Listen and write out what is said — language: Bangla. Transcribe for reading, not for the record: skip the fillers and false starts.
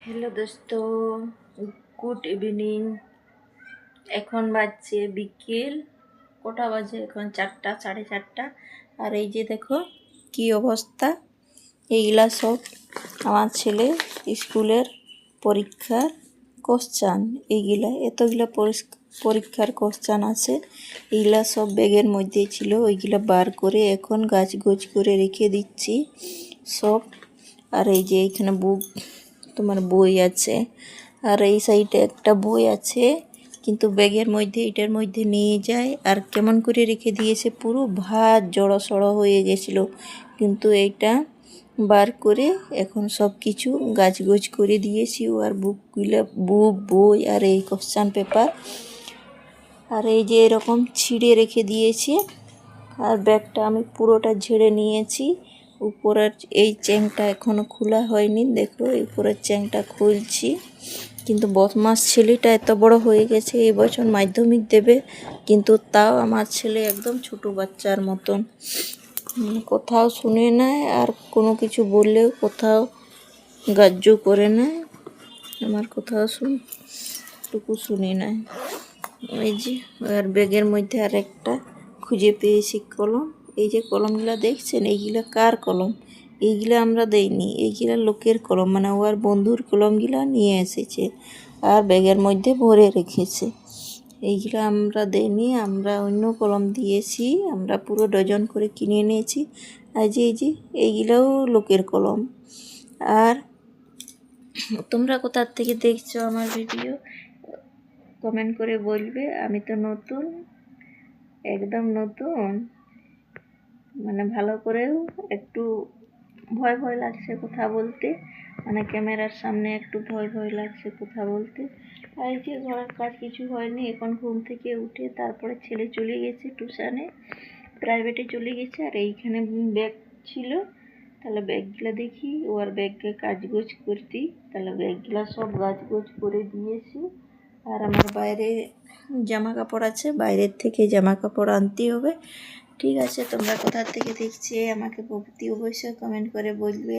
हेलो दोस्तों, गुड इवनिंग। এখন বাজছে বিকেল কটা বাজে? এখন 4টা, 4:30। আর এই যে দেখো কি অবস্থা। এইগুলা সব আমার ছেলে স্কুলের পরীক্ষার কোশ্চান। এইগুলা এতগুলা পরীক্ষার কোশ্চান আছে। এইগুলা সব ব্যাগের মধ্যে ছিল, ওইগুলা বার করে এখন গাছগোছ করে রেখে দিচ্ছি সব। আর এই যে এইখানে তোমার বই আছে, আর এই সাইডে একটা বই আছে, কিন্তু ব্যাগের মধ্যে এটার মধ্যে নিয়ে যায় আর কেমন করে রেখে দিয়েছে, পুরো ভাত জড়ো হয়ে গেছিলো। কিন্তু এইটা বার করে এখন সব কিছু গাছগোছ করে দিয়েছি। আর বই আর এই কোশ্চান পেপার আর এই যে এরকম ছিঁড়ে রেখে দিয়েছি। আর ব্যাগটা আমি পুরোটা ঝেড়ে নিয়েছি। উপরের এই চেংটা এখনো খোলা হয়নি, দেখো উপরের চেংটা খুলছি। কিন্তু বদমাস ছেলেটা এত বড় হয়ে গেছে, এই বছর মাধ্যমিক দেবে, কিন্তু তাও আমার ছেলে একদম ছোট বাচ্চার মতন, কোথাও শুনে নেয় আর কোনো কিছু বললেও কোথাও গ্রাহ্য করে নেয়। আমার কোথাও টুকু শুনে নেয়। এই যে আর ব্যাগের মধ্যে আর একটা খুঁজে পেয়েছি কলম। এই যে কলমগুলা দেখছেন, এইগুলা কার কলম? এইগুলা আমরা দেইনি, এইগুলা লোকের কলম, মানে ওর বন্ধুর কলমগুলা নিয়ে এসেছে আর ব্যাগের মধ্যে ভরে রেখেছে। এইগুলা আমরা দেইনি, আমরা অন্য কলম দিয়েছি। আমরা পুরো ডজন করে কিনে নিয়েছি। আর এই যে এইগুলাও লোকের কলম। আর তোমরা কোথার থেকে দেখছো আমার ভিডিও কমেন্ট করে বলবে। আমি তো নতুন, একদম নতুন, মানে ভালো করেও একটু ভয় লাগছে কথা বলতে, মানে ক্যামেরার সামনে একটু ভয় লাগছে কথা বলতে। আর এই যে ঘরের কাজ কিছু হয়নি, এখন ঘুম থেকে উঠে তারপরে ছেলে চলে গেছে টিউশনে, প্রাইভেটে চলে গেছে। আর এইখানে ব্যাগ ছিল, তাহলে ব্যাগগুলো দেখি ওর ব্যাগকে কাজগোজ করতি, তাহলে ব্যাগগুলো সব গাছগোজ করে দিয়েছি। আর আমার বাইরে জামা কাপড় আছে, বাইরের থেকে জামা কাপড় আনতে হবে। ঠিক আছে, তোমরা কোথা থেকে দেখছি আমাকে অবশ্যই কমেন্ট করে বলবে।